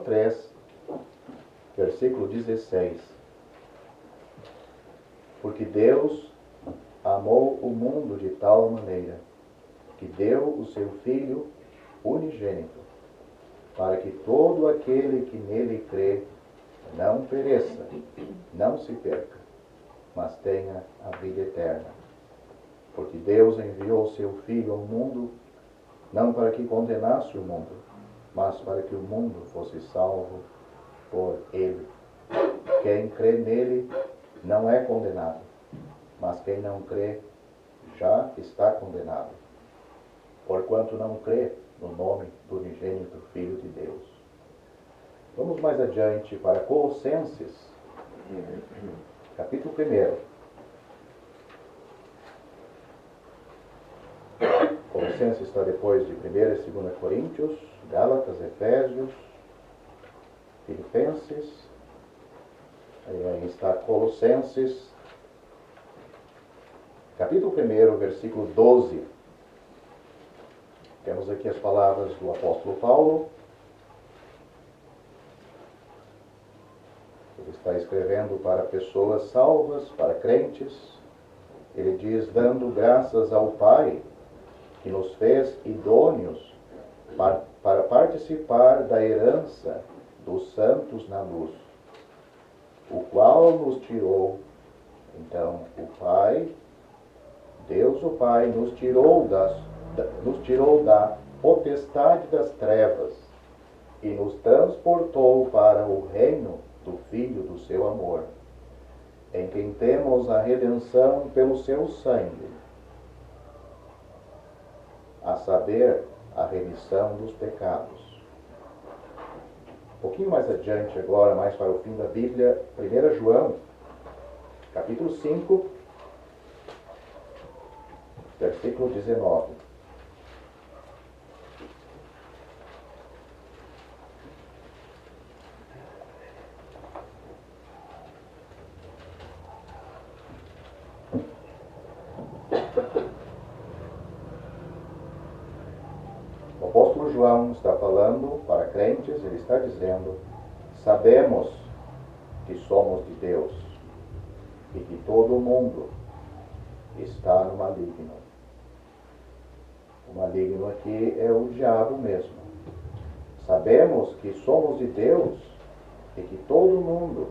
3, versículo 16. Porque Deus amou o mundo de tal maneira que deu o seu Filho unigênito, para que todo aquele que nele crê não pereça, não se perca, mas tenha a vida eterna. Porque Deus enviou o seu Filho ao mundo, não para que condenasse o mundo, mas para que o mundo fosse salvo por ele. Quem crê nele não é condenado, mas quem não crê já está condenado, porquanto não crê no nome do unigênito Filho de Deus. Vamos mais adiante para Colossenses, capítulo 1. Colossenses está depois de 1 e 2 Coríntios, Gálatas, Efésios, Filipenses. Aí está Colossenses, capítulo 1, versículo 12. Temos aqui as palavras do apóstolo Paulo. Ele está escrevendo para pessoas salvas, para crentes. Ele diz, dando graças ao Pai, que nos fez idôneos para participar da herança dos santos na luz, o qual nos tirou. Então, o Pai, Deus o Pai, nos tirou da potestade das trevas e nos transportou para o reino do Filho do seu amor, em quem temos a redenção pelo seu sangue, a saber, a remissão dos pecados. Um pouquinho mais adiante agora, mais para o fim da Bíblia, 1 João, capítulo 5, versículo 19. O apóstolo João está falando para crentes, ele está dizendo, sabemos que somos de Deus e que todo mundo está no maligno. O maligno aqui é o diabo mesmo. Sabemos que somos de Deus e que todo mundo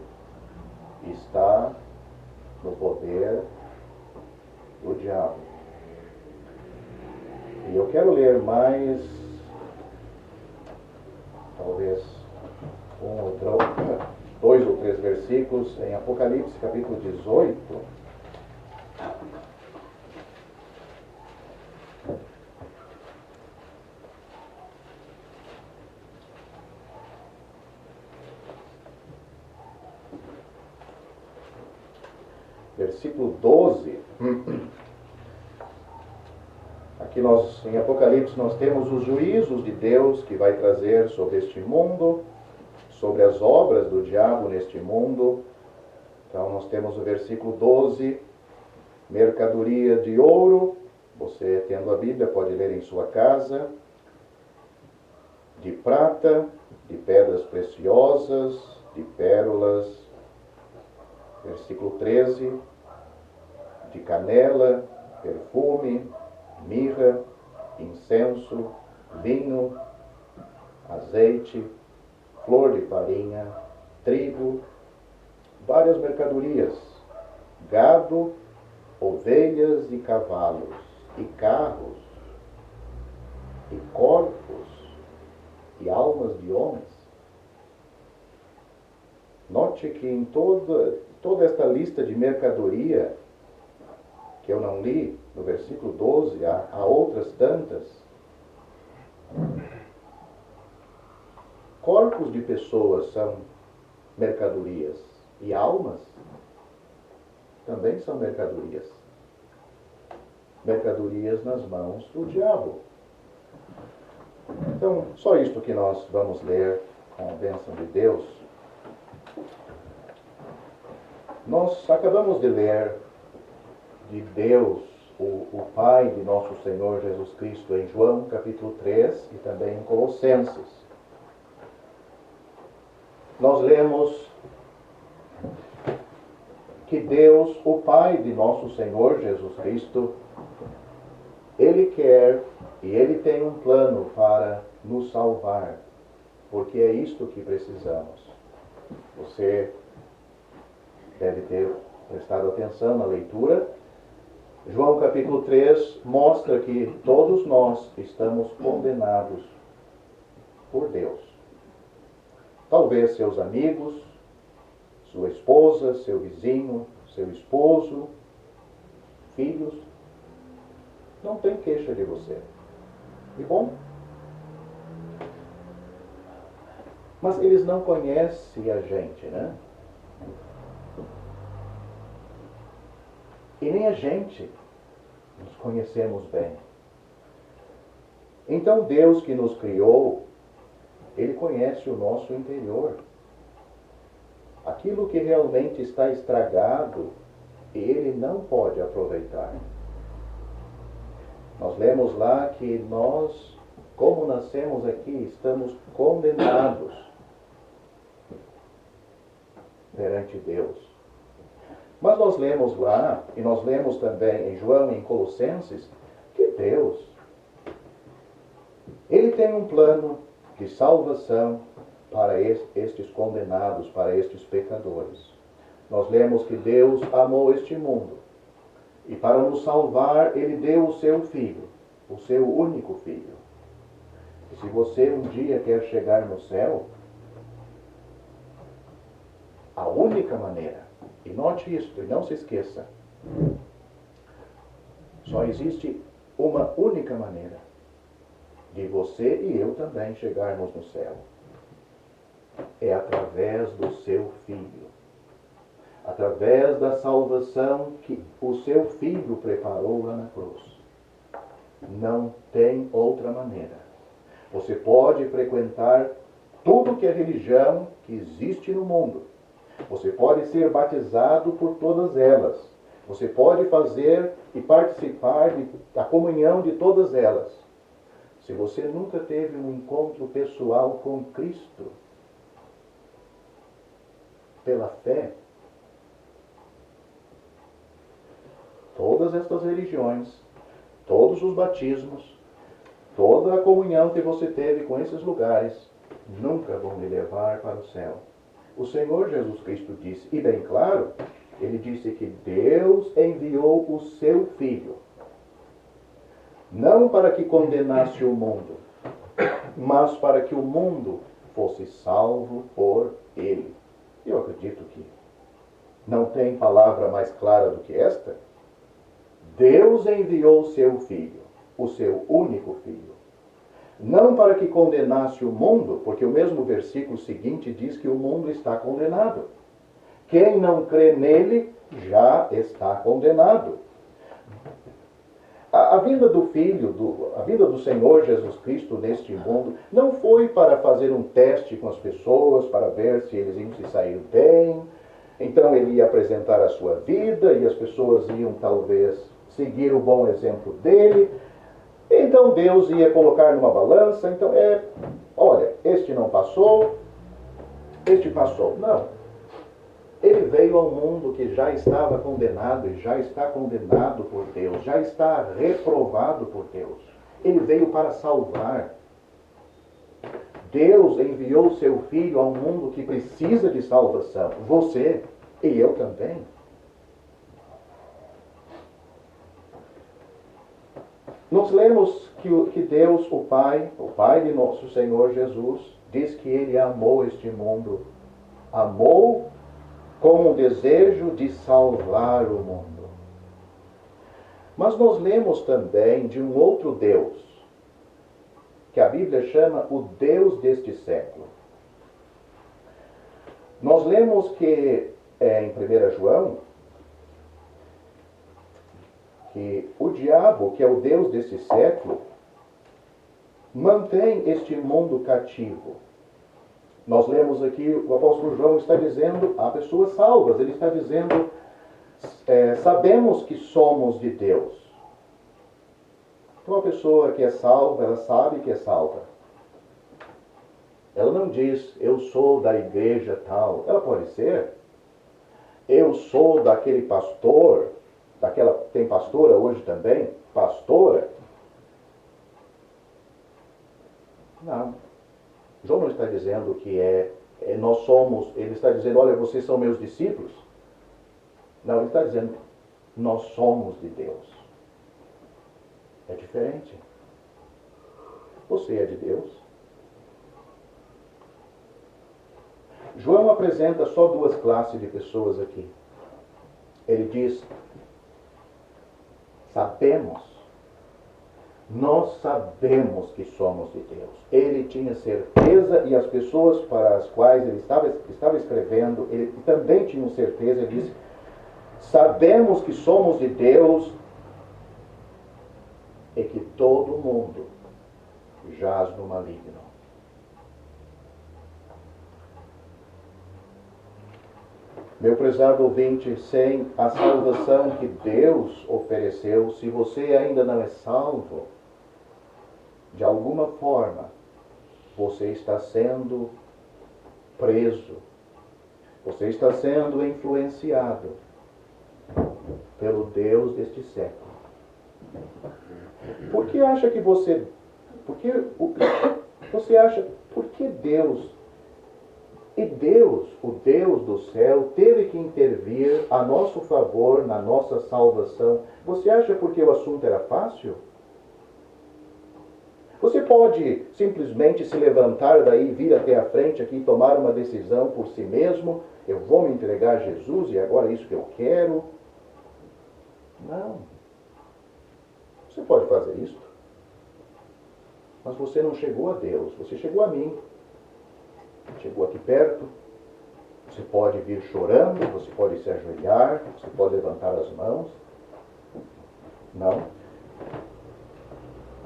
está no poder do diabo. E eu quero ler mais, talvez, dois ou três versículos em Apocalipse, capítulo 18. Versículo 12. Aqui em Apocalipse nós temos os juízos de Deus que vai trazer sobre este mundo, sobre as obras do diabo neste mundo. Então nós temos o versículo 12, mercadoria de ouro, você tendo a Bíblia pode ler em sua casa, de prata, de pedras preciosas, de pérolas. Versículo 13, de canela, perfume, mirra, incenso, vinho, azeite, flor de farinha, trigo, várias mercadorias, gado, ovelhas e cavalos, e carros, e corpos, e almas de homens. Note que em toda esta lista de mercadoria, que eu não li, no versículo 12, há outras tantas. Corpos de pessoas são mercadorias e almas também são mercadorias. Mercadorias nas mãos do diabo. Então, só isto que nós vamos ler com a bênção de Deus. Nós acabamos de ler de Deus, o Pai de nosso Senhor Jesus Cristo, em João capítulo 3 e também em Colossenses. nós lemos que Deus, o Pai de nosso Senhor Jesus Cristo, Ele quer e Ele tem um plano para nos salvar, porque é isto que precisamos. Você deve ter prestado atenção na leitura. João capítulo 3 mostra que todos nós estamos condenados por Deus. Talvez seus amigos, sua esposa, seu vizinho, seu esposo, filhos, não tem queixa de você. E bom, mas eles não conhecem a gente, né? E nem a gente nos conhecemos bem. Então Deus que nos criou, Ele conhece o nosso interior. Aquilo que realmente está estragado, Ele não pode aproveitar. Nós lemos lá que nós, como nascemos aqui, estamos condenados perante Deus. Mas nós lemos lá, e nós lemos também em João e em Colossenses, que Deus, Ele tem um plano de salvação para estes condenados, para estes pecadores. Nós lemos que Deus amou este mundo, e para nos salvar, Ele deu o seu Filho, o seu único Filho. E se você um dia quer chegar no céu, a única maneira, e note isto, e não se esqueça, só existe uma única maneira de você e eu também chegarmos no céu. É através do seu Filho. Através da salvação que o seu Filho preparou lá na cruz. Não tem outra maneira. Você pode frequentar tudo que é religião que existe no mundo. Você pode ser batizado por todas elas. Você pode fazer e participar da comunhão de todas elas. Se você nunca teve um encontro pessoal com Cristo, pela fé, todas estas religiões, todos os batismos, toda a comunhão que você teve com esses lugares, nunca vão lhe levar para o céu. O Senhor Jesus Cristo disse, e bem claro, Ele disse que Deus enviou o seu Filho, não para que condenasse o mundo, mas para que o mundo fosse salvo por Ele. Eu acredito que não tem palavra mais clara do que esta. Deus enviou o seu Filho, o seu único Filho, não para que condenasse o mundo, porque o mesmo versículo seguinte diz que o mundo está condenado. Quem não crê nele já está condenado. A vinda do Filho, a vinda do Senhor Jesus Cristo neste mundo, não foi para fazer um teste com as pessoas, para ver se eles iam se sair bem. Então ele ia apresentar a sua vida e as pessoas iam talvez seguir o bom exemplo dele. Então Deus ia colocar numa balança, então olha, este não passou, este passou. Não. Ele veio ao mundo que já estava condenado e já está condenado por Deus, já está reprovado por Deus. Ele veio para salvar. Deus enviou seu Filho a um mundo que precisa de salvação. Você e eu também. Nós lemos que Deus, o Pai de nosso Senhor Jesus, diz que Ele amou este mundo. Amou com o desejo de salvar o mundo. Mas nós lemos também de um outro Deus, que a Bíblia chama o Deus deste século. Nós lemos que em 1 João, que o diabo, que é o Deus desse século, mantém este mundo cativo. Nós lemos aqui, o apóstolo João está dizendo a pessoas salvas, ele está dizendo, sabemos que somos de Deus. Então a pessoa que é salva, ela sabe que é salva. Ela não diz, eu sou da igreja tal. Ela pode ser. Eu sou daquele pastor, tem pastora hoje também? Pastora? Não. João não está dizendo que nós somos, ele está dizendo, olha, vocês são meus discípulos. Não, ele está dizendo, nós somos de Deus. É diferente. Você é de Deus. João apresenta só duas classes de pessoas aqui. Ele diz, nós sabemos que somos de Deus. Ele tinha certeza, e as pessoas para as quais ele estava escrevendo, ele também tinham certeza. Ele disse, sabemos que somos de Deus e que todo mundo jaz no maligno. Meu prezado ouvinte, sem a salvação que Deus ofereceu, se você ainda não é salvo, de alguma forma, você está sendo preso, você está sendo influenciado pelo Deus deste século. Por que acha que você acha, por que Deus, e Deus, o Deus do céu, teve que intervir a nosso favor na nossa salvação? Você acha porque o assunto era fácil? Você pode simplesmente se levantar daí, vir até a frente aqui e tomar uma decisão por si mesmo. Eu vou me entregar a Jesus e agora é isso que eu quero. Não. Você pode fazer isso. Mas você não chegou a Deus, você chegou a mim. Chegou aqui perto. Você pode vir chorando, você pode se ajoelhar, você pode levantar as mãos. Não.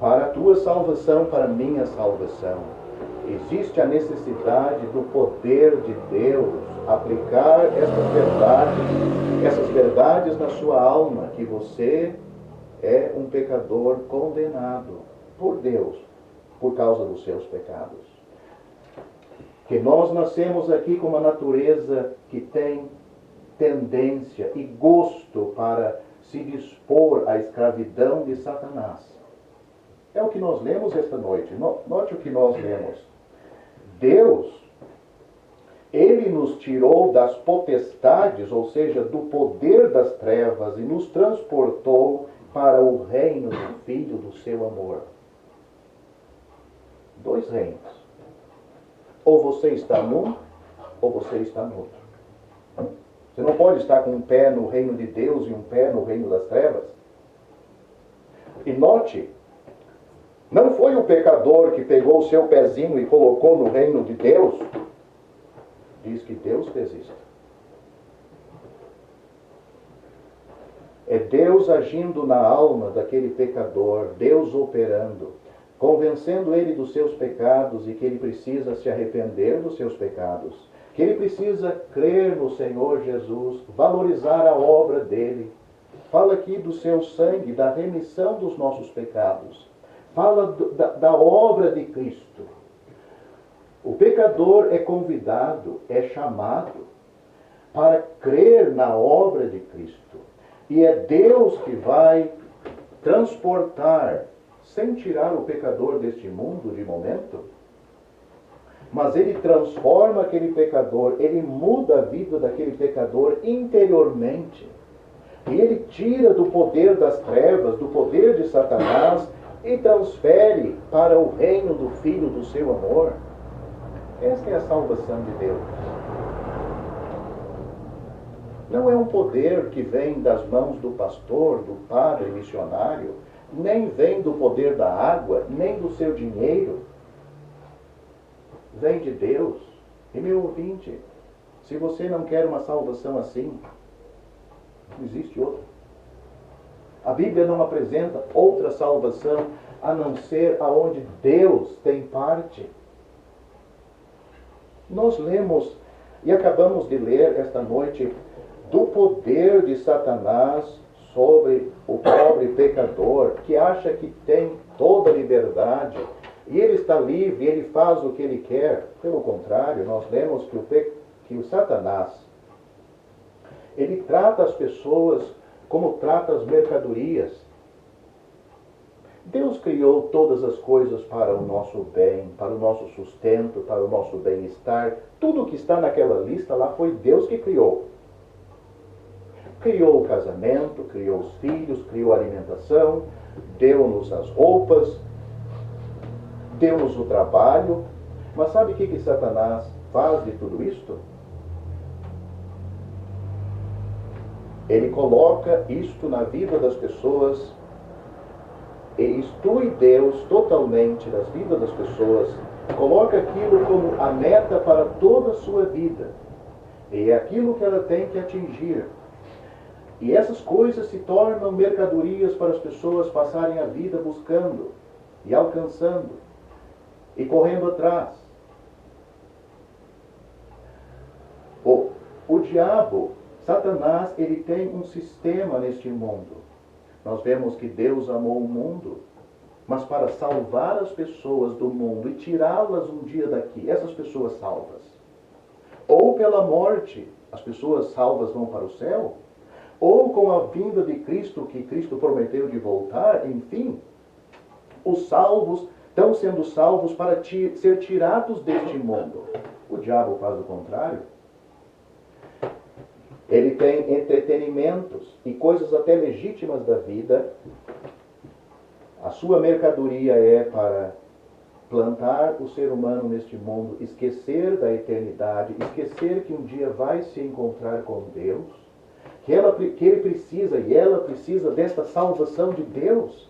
Para a tua salvação, para a minha salvação, existe a necessidade do poder de Deus aplicar essas verdades na sua alma, que você é um pecador condenado por Deus, por causa dos seus pecados. Que nós nascemos aqui com uma natureza que tem tendência e gosto para se dispor à escravidão de Satanás. É o que nós lemos esta noite. Note o que nós lemos. Deus, Ele nos tirou das potestades, ou seja, do poder das trevas, e nos transportou para o reino do Filho do seu amor. Dois reinos. Ou você está num, ou você está no outro. Você não pode estar com um pé no reino de Deus e um pé no reino das trevas. E note, não foi o pecador que pegou o seu pezinho e colocou no reino de Deus. Diz que Deus fez isso. É Deus agindo na alma daquele pecador, Deus operando, convencendo ele dos seus pecados e que ele precisa se arrepender dos seus pecados, que ele precisa crer no Senhor Jesus, valorizar a obra dele. Fala aqui do seu sangue, da remissão dos nossos pecados. Fala da obra de Cristo. O pecador é convidado, é chamado para crer na obra de Cristo. E é Deus que vai transportar, sem tirar o pecador deste mundo de momento, mas Ele transforma aquele pecador, Ele muda a vida daquele pecador interiormente. E Ele tira do poder das trevas, do poder de Satanás, e transfere para o reino do Filho do seu amor. Esta é a salvação de Deus. Não é um poder que vem das mãos do pastor, do padre missionário, nem vem do poder da água, nem do seu dinheiro. Vem de Deus. E meu ouvinte, se você não quer uma salvação assim, não existe outra. A Bíblia não apresenta outra salvação a não ser aonde Deus tem parte. Nós lemos e acabamos de ler esta noite do poder de Satanás sobre o pobre pecador que acha que tem toda a liberdade e ele está livre, ele faz o que ele quer. Pelo contrário, nós lemos que o Satanás, ele trata as pessoas como trata as mercadorias. Deus criou todas as coisas para o nosso bem, para o nosso sustento, para o nosso bem-estar. Tudo que está naquela lista lá foi Deus que criou. Criou o casamento, criou os filhos, criou a alimentação, deu-nos as roupas, deu-nos o trabalho. Mas sabe o que Satanás faz de tudo isto? Ele coloca isto na vida das pessoas e exclui Deus totalmente das vidas das pessoas, coloca aquilo como a meta para toda a sua vida. E é aquilo que ela tem que atingir. E essas coisas se tornam mercadorias para as pessoas passarem a vida buscando e alcançando e correndo atrás. O diabo, Satanás, ele tem um sistema neste mundo. Nós vemos que Deus amou o mundo, mas para salvar as pessoas do mundo e tirá-las um dia daqui, essas pessoas salvas, ou pela morte, as pessoas salvas vão para o céu, ou com a vinda de Cristo, que Cristo prometeu de voltar, enfim, os salvos estão sendo salvos para ser tirados deste mundo. O diabo faz o contrário. Ele tem entretenimentos e coisas até legítimas da vida. A sua mercadoria é para plantar o ser humano neste mundo, esquecer da eternidade, esquecer que um dia vai se encontrar com Deus, que ele precisa e ela precisa desta salvação de Deus.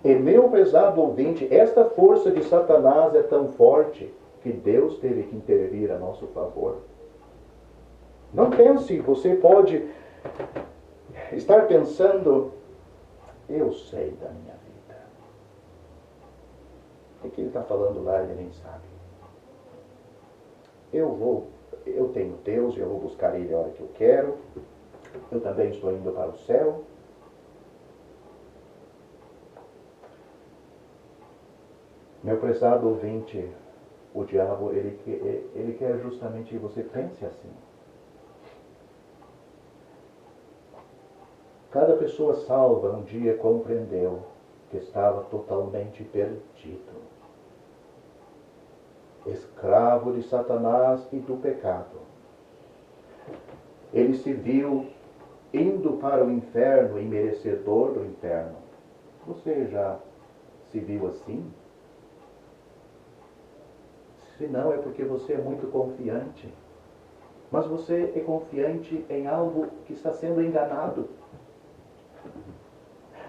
E meu prezado ouvinte, esta força de Satanás é tão forte que Deus teve que intervir a nosso favor. Não pense, você pode estar pensando, eu sei da minha vida. O que ele está falando lá, ele nem sabe. Eu tenho Deus, eu vou buscar Ele a hora que eu quero. Eu também estou indo para o céu. Meu prezado ouvinte, o diabo, ele quer justamente que você pense assim. Cada pessoa salva um dia compreendeu que estava totalmente perdido, escravo de Satanás e do pecado. Ele se viu indo para o inferno e merecedor do inferno. Você já se viu assim? Se não, é porque você é muito confiante. Mas você é confiante em algo que está sendo enganado.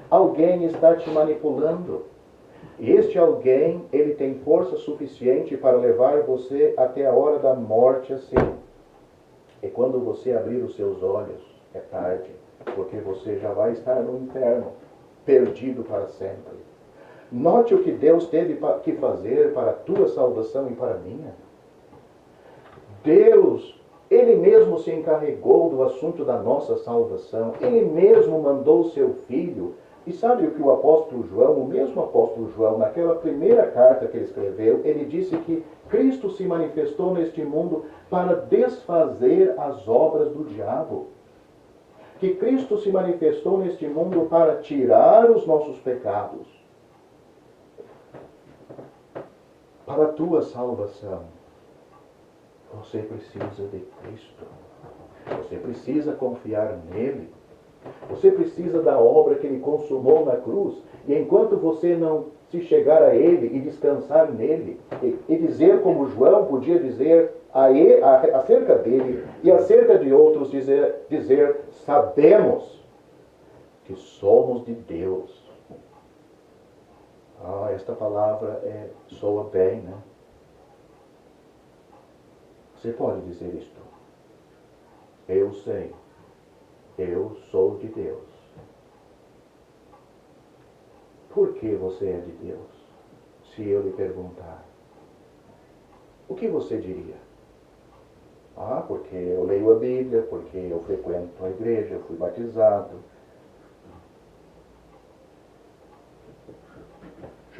Alguém está te manipulando. E este alguém, ele tem força suficiente para levar você até a hora da morte assim. E quando você abrir os seus olhos, é tarde, porque você já vai estar no inferno, perdido para sempre. Note o que Deus teve que fazer para a tua salvação e para a minha. Deus, Ele mesmo se encarregou do assunto da nossa salvação. Ele mesmo mandou o seu Filho. E sabe o que o apóstolo João, o mesmo apóstolo João, naquela primeira carta que ele escreveu, ele disse que Cristo se manifestou neste mundo para desfazer as obras do diabo. Que Cristo se manifestou neste mundo para tirar os nossos pecados. Para a tua salvação, você precisa de Cristo. Você precisa confiar nele. Você precisa da obra que Ele consumou na cruz. E enquanto você não se chegar a Ele e descansar nele, e dizer como João podia dizer acerca dele e acerca de outros, dizer sabemos que somos de Deus. Esta palavra soa bem, né? Você pode dizer isto. Eu sei. Eu sou de Deus. Por que você é de Deus? Se eu lhe perguntar, o que você diria? Porque eu leio a Bíblia, porque eu frequento a igreja, eu fui batizado.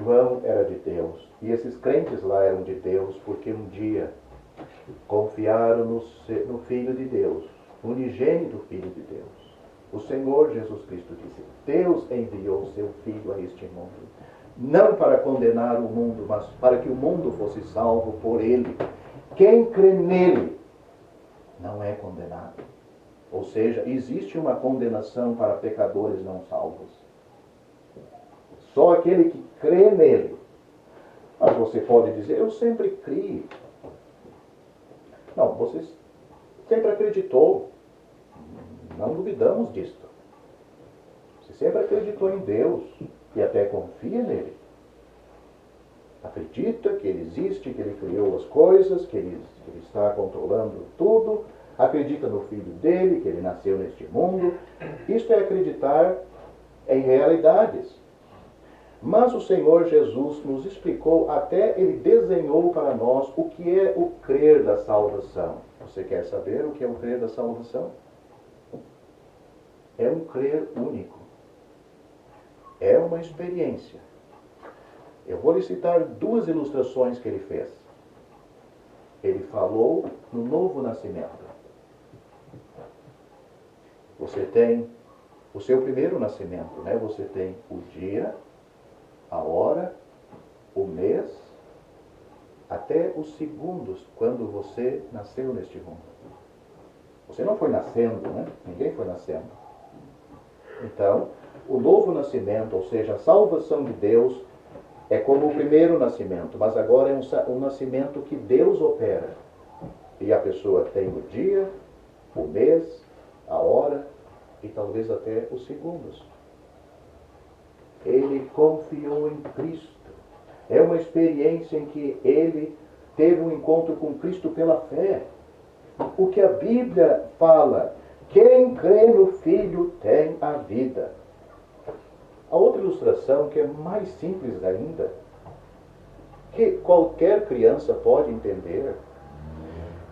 João era de Deus. E esses crentes lá eram de Deus porque um dia confiaram no Filho de Deus, no unigênito Filho de Deus. O Senhor Jesus Cristo disse: Deus enviou seu Filho a este mundo, não para condenar o mundo, mas para que o mundo fosse salvo por ele. Quem crê nele não é condenado. Ou seja, existe uma condenação para pecadores não salvos. Só aquele que crê nele. Mas você pode dizer: eu sempre criei. Não, você sempre acreditou. Não duvidamos disso. Você sempre acreditou em Deus e até confia nele. Acredita que ele existe, que ele criou as coisas, que ele está controlando tudo. Acredita no Filho dele, que ele nasceu neste mundo. Isto é acreditar em realidades. Mas o Senhor Jesus nos explicou, até ele desenhou para nós o que é o crer da salvação. Você quer saber o que é o crer da salvação? É um crer único. É uma experiência. Eu vou lhe citar 2 ilustrações que ele fez. Ele falou no novo nascimento. Você tem o seu primeiro nascimento, né? Você tem o dia, a hora, o mês, até os segundos, quando você nasceu neste mundo. Você não foi nascendo, né? Ninguém foi nascendo. Então, o novo nascimento, ou seja, a salvação de Deus, é como o primeiro nascimento, mas agora é um nascimento que Deus opera. E a pessoa tem o dia, o mês, a hora e talvez até os segundos. Ele confiou em Cristo. É uma experiência em que ele teve um encontro com Cristo pela fé. O que a Bíblia fala: quem crê no Filho tem a vida. A outra ilustração, que é mais simples ainda, que qualquer criança pode entender.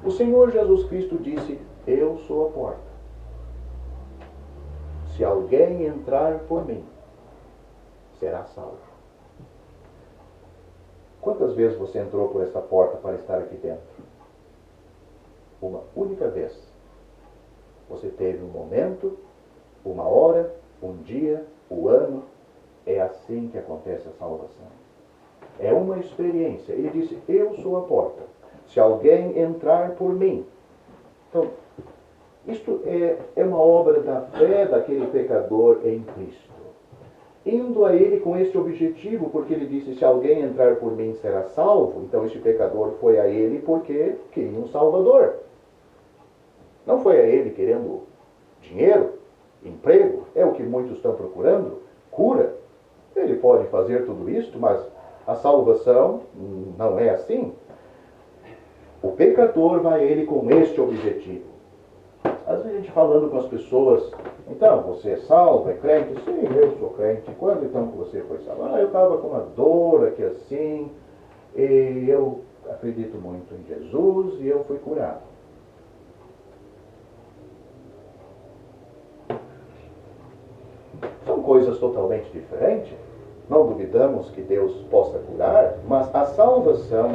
O Senhor Jesus Cristo disse: eu sou a porta. Se alguém entrar por mim, será salvo. Quantas vezes você entrou por essa porta para estar aqui dentro? Uma única vez. Você teve um momento, uma hora, um dia, o ano. É assim que acontece a salvação. É uma experiência. Ele disse: eu sou a porta. Se alguém entrar por mim. Então, isto é uma obra da fé daquele pecador em Cristo. Indo a ele com este objetivo, porque ele disse: se alguém entrar por mim será salvo. Então este pecador foi a ele porque queria um salvador. Não foi a ele querendo dinheiro, emprego, é o que muitos estão procurando, cura. Ele pode fazer tudo isso, mas a salvação não é assim. O pecador vai a ele com este objetivo. Às vezes a gente falando com as pessoas: então, você é salvo, é crente? Sim, eu sou crente. Quando então que você foi salvo? Eu estava com uma dor aqui assim, e eu acredito muito em Jesus e eu fui curado. São coisas totalmente diferentes. Não duvidamos que Deus possa curar, mas a salvação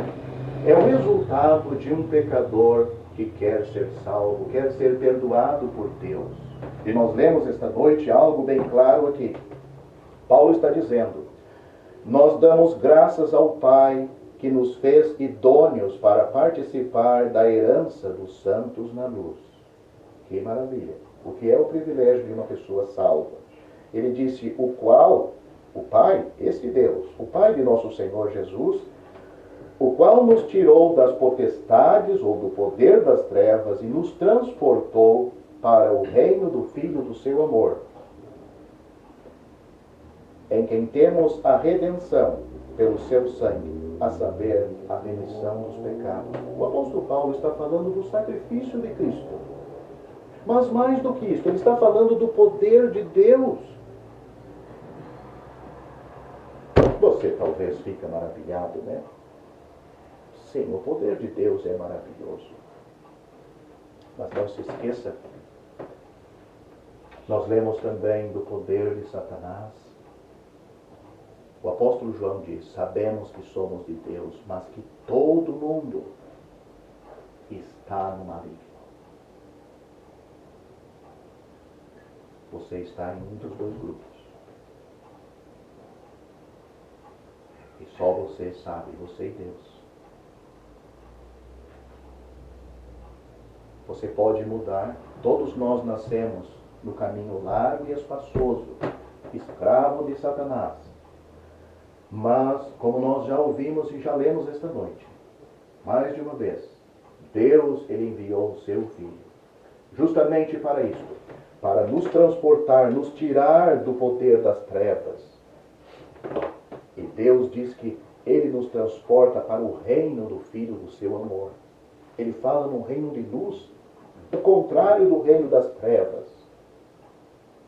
é o resultado de um pecador que quer ser salvo, quer ser perdoado por Deus. E nós lemos esta noite algo bem claro aqui. Paulo está dizendo: nós damos graças ao Pai que nos fez idôneos para participar da herança dos santos na luz. Que maravilha! O que é o privilégio de uma pessoa salva? Ele disse: o qual, o Pai, esse Deus, o Pai de nosso Senhor Jesus, o qual nos tirou das potestades ou do poder das trevas e nos transportou para o reino do Filho do seu amor, em quem temos a redenção pelo seu sangue, a saber, a remissão dos pecados. O apóstolo Paulo está falando do sacrifício de Cristo. Mas mais do que isso, ele está falando do poder de Deus. Você talvez fica maravilhado, né? Sim, o poder de Deus é maravilhoso. Mas não se esqueça, nós lemos também do poder de Satanás. O apóstolo João diz: sabemos que somos de Deus, mas que todo mundo está no maligno. Você está em um dos dois grupos. E só você sabe, você e Deus. Você pode mudar. Todos nós nascemos no caminho largo e espaçoso, escravo de Satanás. Mas, como nós já ouvimos e já lemos esta noite, mais de uma vez, Deus, Ele enviou o seu Filho, justamente para isto, para nos transportar, nos tirar do poder das trevas. E Deus diz que Ele nos transporta para o reino do Filho do seu amor. Ele fala no reino de luz, o contrário do reino das trevas.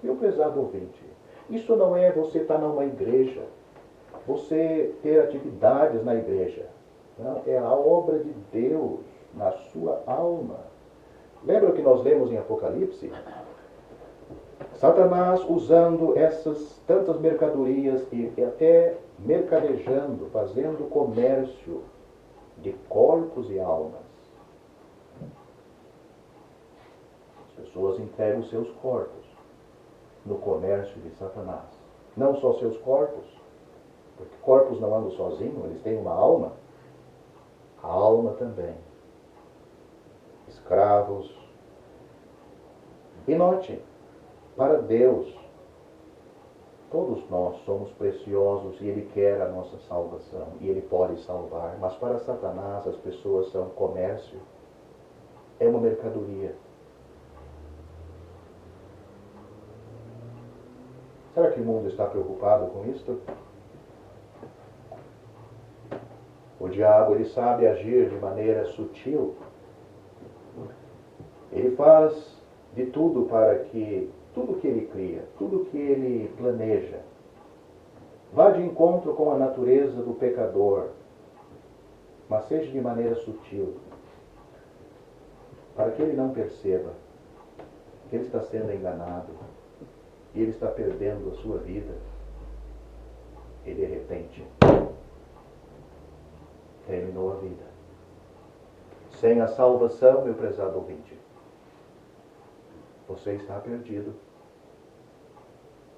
Meu prezado ouvinte, isso não é você estar numa igreja, você ter atividades na igreja. Não, é a obra de Deus na sua alma. Lembra o que nós lemos em Apocalipse? Satanás usando essas tantas mercadorias e até mercadejando, fazendo comércio de corpos e almas. As pessoas entregam seus corpos no comércio de Satanás. Não só seus corpos, porque corpos não andam sozinhos, eles têm uma alma. A alma também. Escravos. E note, para Deus, todos nós somos preciosos e Ele quer a nossa salvação e Ele pode salvar. Mas para Satanás as pessoas são comércio, é uma mercadoria. Será que o mundo está preocupado com isto? O diabo, ele sabe agir de maneira sutil. Ele faz de tudo para que tudo que ele cria, tudo que ele planeja, vá de encontro com a natureza do pecador, mas seja de maneira sutil, para que ele não perceba que ele está sendo enganado e ele está perdendo a sua vida. E de repente terminou a vida. Sem a salvação, meu prezado ouvinte, você está perdido.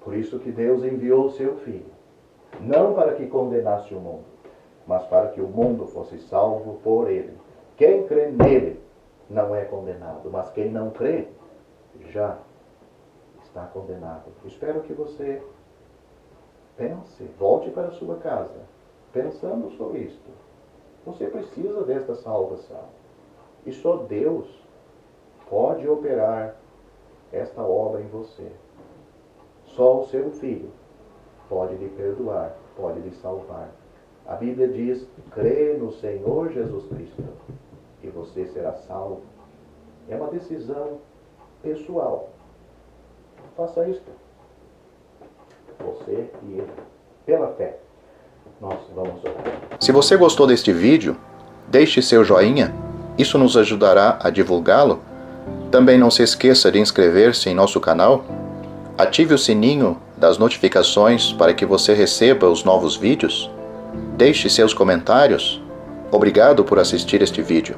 Por isso que Deus enviou o seu Filho, não para que condenasse o mundo, mas para que o mundo fosse salvo por Ele. Quem crê nele não é condenado, mas quem não crê já está condenado. Espero que você pense, volte para a sua casa, pensando sobre isto. Você precisa desta salvação. E só Deus pode operar esta obra em você. Só o seu Filho pode lhe perdoar, pode lhe salvar. A Bíblia diz: crê no Senhor Jesus Cristo e você será salvo. É uma decisão pessoal. Faça isto. Você e ele. Pela fé. Nós vamos orar. Se você gostou deste vídeo, deixe seu joinha. Isso nos ajudará a divulgá-lo. Também não se esqueça de inscrever-se em nosso canal. Ative o sininho das notificações para que você receba os novos vídeos. Deixe seus comentários. Obrigado por assistir este vídeo.